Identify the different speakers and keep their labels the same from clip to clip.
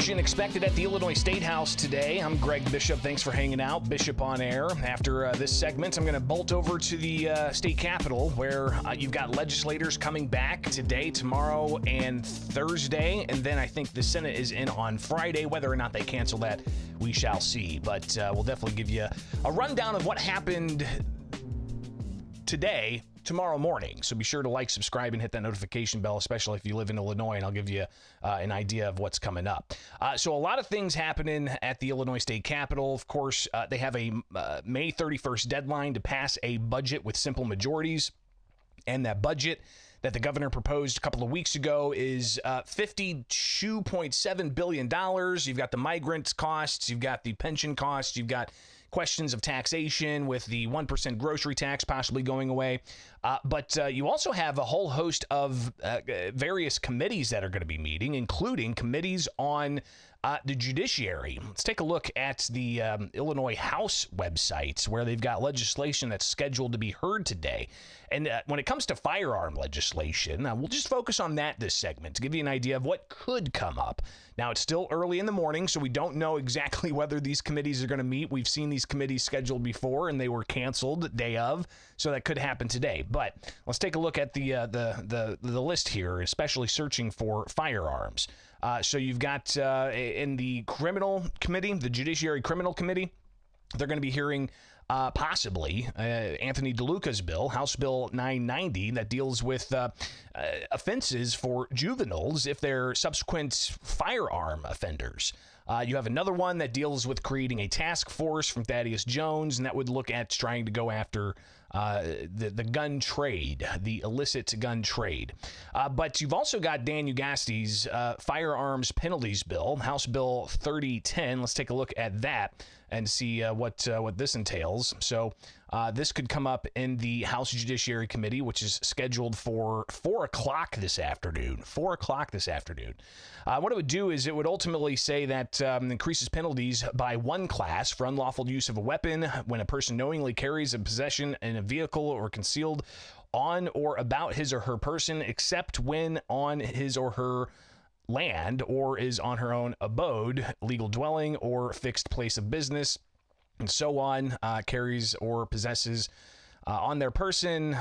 Speaker 1: action expected at the Illinois State House today. I'm Greg Bishop. Thanks for hanging out. Bishop on Air. After this segment, I'm going to bolt over to the state capitol where you've got legislators coming back today, tomorrow, and Thursday. And then I think the Senate is in on Friday. Whether or not they cancel that, we shall see. But we'll definitely give you a rundown of what happened today, tomorrow morning. So be sure to like, subscribe, and hit that notification bell, especially if you live in Illinois, and I'll give you an idea of what's coming up. So a lot of things happening at the Illinois State Capitol. Of course, they have a May 31st deadline to pass a budget with simple majorities, and that budget that the governor proposed a couple of weeks ago is $52.7 billion. You've got the migrant costs, you've got the pension costs, you've got questions of taxation with the 1% grocery tax possibly going away. But you also have a whole host of various committees that are going to be meeting, including committees on the judiciary. Let's take a look at the Illinois House websites where they've got legislation that's scheduled to be heard today. And when it comes to firearm legislation, we'll just focus on that this segment to give you an idea of what could come up. Now, it's still early in the morning, so we don't know exactly whether these committees are going to meet. We've seen these committees scheduled before, and they were canceled day of, so that could happen today. But let's take a look at the list here, especially searching for firearms. So you've got in the criminal committee, the Judiciary Criminal Committee, they're going to be hearing possibly Anthony DeLuca's bill, House Bill 990, that deals with offenses for juveniles if they're subsequent firearm offenders. You have another one that deals with creating a task force from Thaddeus Jones, and that would look at trying to go after the gun trade, the illicit gun trade. But you've also got Dan Ugasti's firearms penalties bill, House Bill 3010. Let's take a look at that and see what this entails. So this could come up in the House Judiciary Committee, which is scheduled for 4 o'clock this afternoon. 4 o'clock this afternoon. What it would do is it would ultimately say that increases penalties by one class for unlawful use of a weapon when a person knowingly carries a possession in a vehicle or concealed on or about his or her person, except when on his or her land or is on her own abode, legal dwelling, or fixed place of business, and so on, carries or possesses on their person,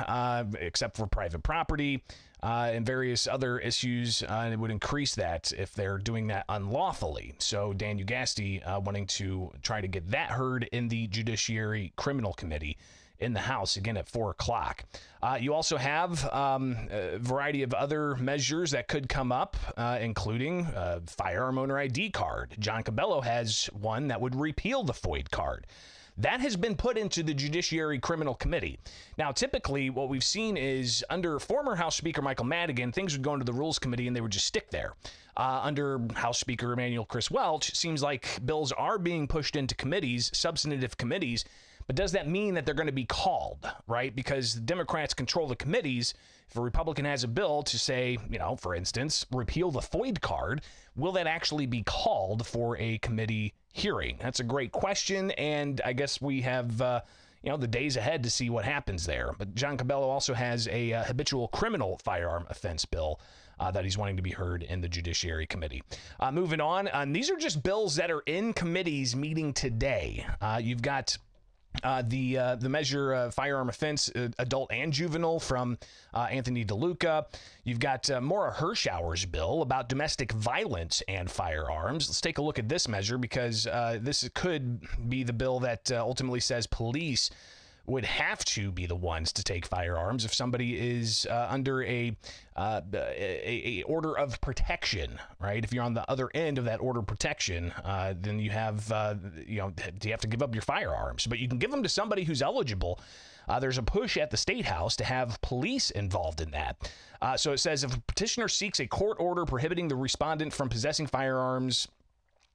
Speaker 1: except for private property, and various other issues, and it would increase that if they're doing that unlawfully. So Dan Ugasti wanting to try to get that heard in the Judiciary Criminal Committee in the House, again at 4 o'clock. You also have a variety of other measures that could come up, including firearm owner ID card. John Cabello has one that would repeal the FOID card. That has been put into the Judiciary Criminal Committee. Now, typically, what we've seen is under former House Speaker Michael Madigan, things would go into the Rules Committee and they would just stick there. Under House Speaker Emanuel Chris Welch, it seems like bills are being pushed into committees, substantive committees. But does that mean that they're going to be called, right? Because the Democrats control the committees. If a Republican has a bill to say, for instance, repeal the FOID card, will that actually be called for a committee hearing? That's a great question, and I guess we have the days ahead to see what happens there. But John Cabello also has a habitual criminal firearm offense bill that he's wanting to be heard in the Judiciary Committee. Moving on, these are just bills that are in committees meeting today. You've got the measure firearm offense, adult and juvenile, from Anthony DeLuca. You've got Maura Hirschauer's bill about domestic violence and firearms. Let's take a look at this measure because this could be the bill that ultimately says police would have to be the ones to take firearms if somebody is under a order of protection, right? If you're on the other end of that order of protection, then you have you have to give up your firearms, but you can give them to somebody who's eligible. There's a push at the State House to have police involved in that. So it says if a petitioner seeks a court order prohibiting the respondent from possessing firearms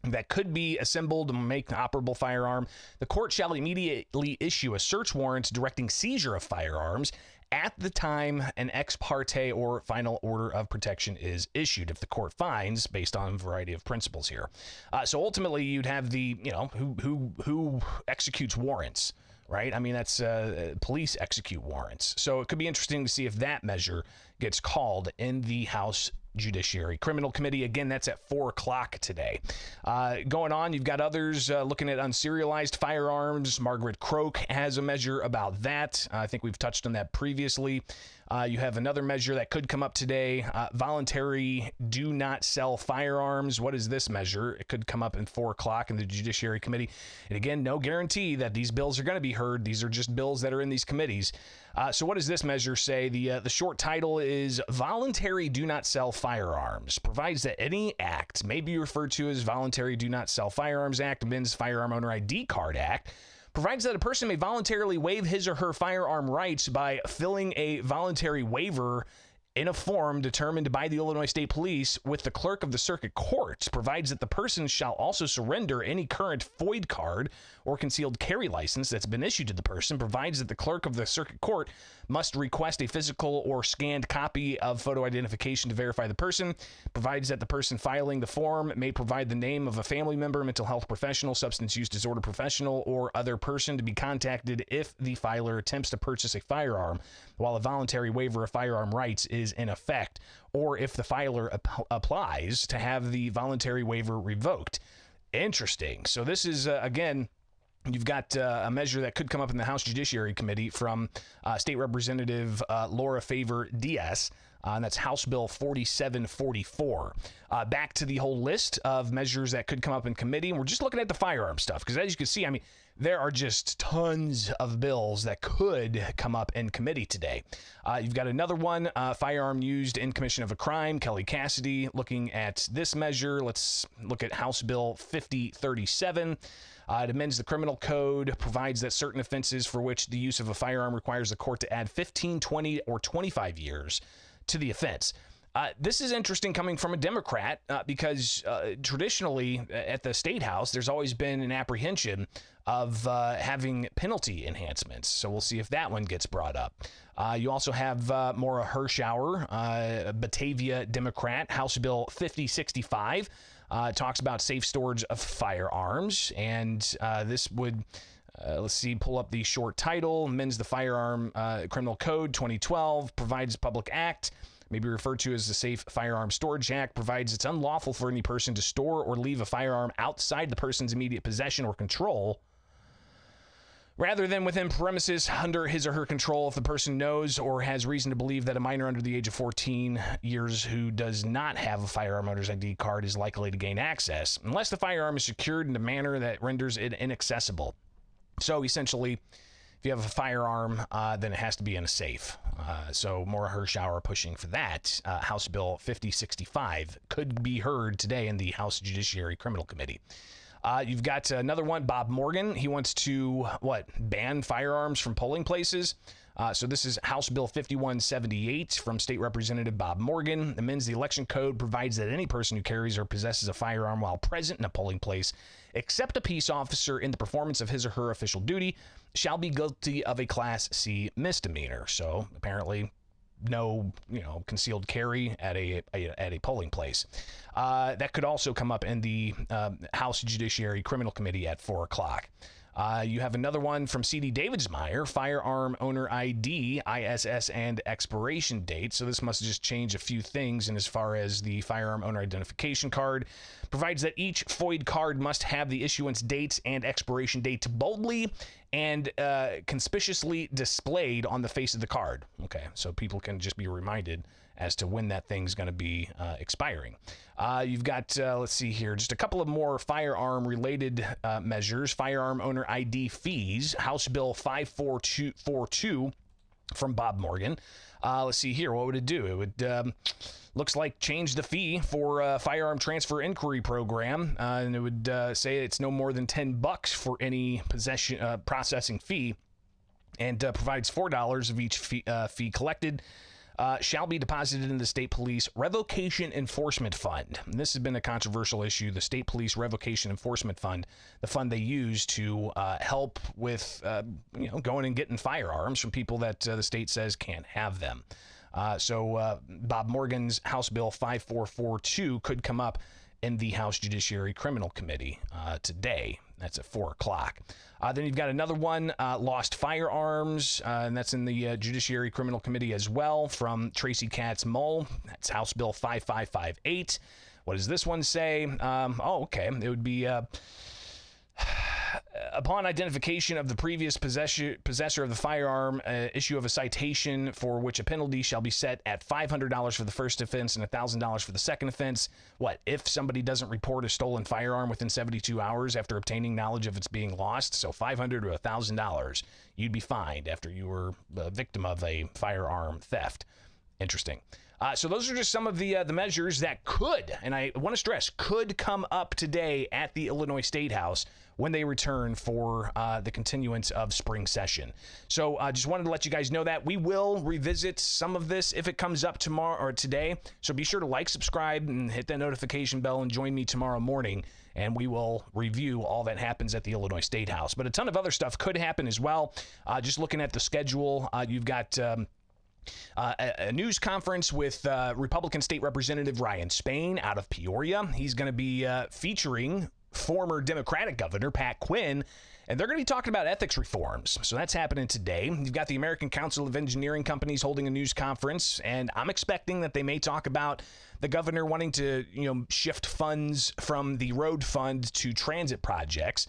Speaker 1: that could be assembled and make an operable firearm, the court shall immediately issue a search warrant directing seizure of firearms at the time an ex parte or final order of protection is issued, if the court finds, based on a variety of principles here. So ultimately, you'd have the, who executes warrants, right? I mean, that's police execute warrants. So it could be interesting to see if that measure gets called in the House Judiciary Criminal Committee. Again, that's at 4 o'clock today. Going on, you've got others looking at unserialized firearms. Margaret Croak has a measure about that. I think we've touched on that previously. You have another measure that could come up today. Voluntary do not sell firearms. What is this measure? It could come up in 4 o'clock in the Judiciary Committee. And again, no guarantee that these bills are going to be heard. These are just bills that are in these committees. So what does this measure say? The short title is Voluntary Do Not Sell Firearms. Provides that any act may be referred to as Voluntary Do Not Sell Firearms Act, amends Firearm Owner ID Card Act. Provides that a person may voluntarily waive his or her firearm rights by filling a voluntary waiver in a form determined by the Illinois State Police with the clerk of the circuit court. Provides that the person shall also surrender any current FOID card or concealed carry license that's been issued to the person. Provides that the clerk of the circuit court must request a physical or scanned copy of photo identification to verify the person. Provides that the person filing the form may provide the name of a family member, mental health professional, substance use disorder professional, or other person to be contacted if the filer attempts to purchase a firearm while a voluntary waiver of firearm rights is in effect, or if the filer applies to have the voluntary waiver revoked. Interesting. So this is, again, you've got a measure that could come up in the House Judiciary Committee from State Representative Laura Favor Diaz. And that's House Bill 4744. Back to the whole list of measures that could come up in committee. And we're just looking at the firearm stuff because, as you can see, I mean, there are just tons of bills that could come up in committee today. You've got another one, firearm used in commission of a crime. Kelly Cassidy looking at this measure. Let's look at House Bill 5037. It amends the criminal code, provides that certain offenses for which the use of a firearm requires the court to add 15, 20, or 25 years to the offense. This is interesting coming from a Democrat because traditionally at the State House, there's always been an apprehension of having penalty enhancements. So we'll see if that one gets brought up. You also have Maura Hirschauer, Batavia Democrat, House Bill 5065. Talks about safe storage of firearms. And this would, let's see, pull up the short title, amends the Firearm Criminal Code 2012, provides public act, may be referred to as the Safe Firearm Storage Act, provides it's unlawful for any person to store or leave a firearm outside the person's immediate possession or control, rather than within premises under his or her control if the person knows or has reason to believe that a minor under the age of 14 years who does not have a firearm owner's ID card is likely to gain access, unless the firearm is secured in a manner that renders it inaccessible. So essentially, if you have a firearm, then it has to be in a safe. So Maura Hirschauer pushing for that. House Bill 5065 could be heard today in the House Judiciary Criminal Committee. You've got another one, Bob Morgan. He wants to, ban firearms from polling places. So this is House Bill 5178 from State Representative Bob Morgan. Amends the election code, provides that any person who carries or possesses a firearm while present in a polling place, except a peace officer in the performance of his or her official duty, shall be guilty of a Class C misdemeanor. So apparently no, concealed carry at a polling place. That could also come up in the House Judiciary Criminal Committee at 4 o'clock. You have another one from C.D. Davidsmeyer, Firearm Owner ID, ISS, and expiration date. So this must just change a few things in as far as the Firearm Owner Identification Card. Provides that each FOID card must have the issuance date and expiration date boldly and conspicuously displayed on the face of the card. Okay, so people can just be reminded as to when that thing's going to be expiring. You've got, let's see here, just a couple of more firearm-related measures. Firearm Owner ID fees, House Bill 5442 from Bob Morgan. Let's see here, what would it do? It would, looks like, change the fee for firearm transfer inquiry program, and it would say it's no more than $10 for any possession processing fee, and provides $4 of each fee collected shall be deposited in the State Police Revocation Enforcement Fund. And this has been a controversial issue. The State Police Revocation Enforcement Fund, the fund they use to help with, going and getting firearms from people that the state says can't have them. So Bob Morgan's House Bill 5442 could come up in the House Judiciary Criminal Committee today. That's at 4 o'clock. Then you've got another one, lost firearms, and that's in the Judiciary Criminal Committee as well, from Tracy Katz-Mull. That's House Bill 5558. What does this one say? Okay. It would be... upon identification of the previous possessor of the firearm, issue of a citation for which a penalty shall be set at $500 for the first offense and $1,000 for the second offense. What if somebody doesn't report a stolen firearm within 72 hours after obtaining knowledge of its being lost? So $500 to $1,000, you'd be fined after you were the victim of a firearm theft. Interesting. So those are just some of the measures that could, and I want to stress, could come up today at the Illinois State House when they return for the continuance of spring session. So I just wanted to let you guys know that we will revisit some of this if it comes up tomorrow or today. So be sure to like, subscribe, and hit that notification bell and join me tomorrow morning, and we will review all that happens at the Illinois State House. But a ton of other stuff could happen as well. Just looking at the schedule, you've got... a news conference with Republican State Representative Ryan Spain out of Peoria. He's going to be featuring former Democratic Governor Pat Quinn, and they're going to be talking about ethics reforms. So that's happening today. You've got the American Council of Engineering Companies holding a news conference, and I'm expecting that they may talk about the governor wanting to, shift funds from the road fund to transit projects.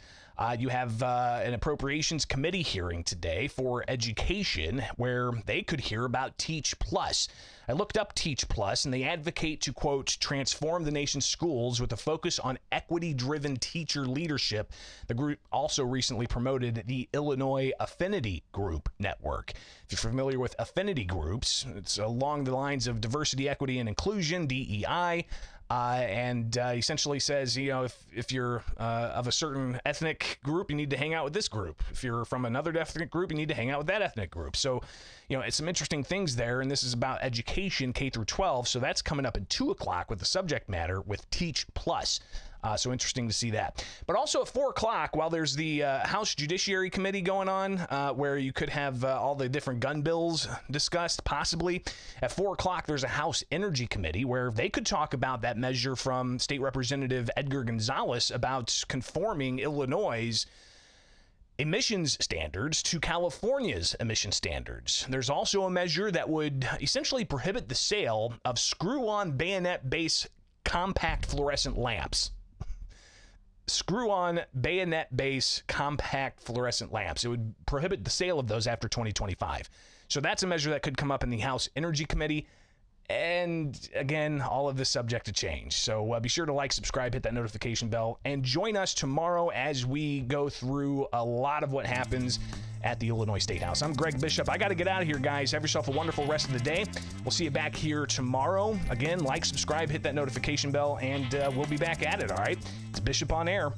Speaker 1: You have an appropriations committee hearing today for education where they could hear about Teach Plus. I looked up Teach Plus, and they advocate to, quote, transform the nation's schools with a focus on equity-driven teacher leadership. The group also recently promoted the Illinois Affinity Group Network. If you're familiar with affinity groups, it's along the lines of diversity, equity, and inclusion, DEI. And essentially says, if you're of a certain ethnic group, you need to hang out with this group. If you're from another ethnic group, you need to hang out with that ethnic group. So, it's some interesting things there. And this is about education, K through 12. So that's coming up at 2 o'clock with the subject matter with Teach Plus. So interesting to see that. But also at 4 o'clock, while there's the House Judiciary Committee going on, where you could have all the different gun bills discussed, possibly. At 4 o'clock, there's a House Energy Committee where they could talk about that measure from State Representative Edgar Gonzalez about conforming Illinois' emissions standards to California's emission standards. There's also a measure that would essentially prohibit the sale of screw-on bayonet-based compact fluorescent lamps. Screw-on bayonet-based compact fluorescent lamps. It would prohibit the sale of those after 2025. So that's a measure that could come up in the House Energy Committee. And again, all of this subject to change. So be sure to like, subscribe, hit that notification bell, and join us tomorrow as we go through a lot of what happens at the Illinois State House. I'm Greg Bishop. I got to get out of here, guys. Have yourself a wonderful rest of the day. We'll see you back here tomorrow. Again, like, subscribe, hit that notification bell, and we'll be back at it, all right? It's Bishop on Air.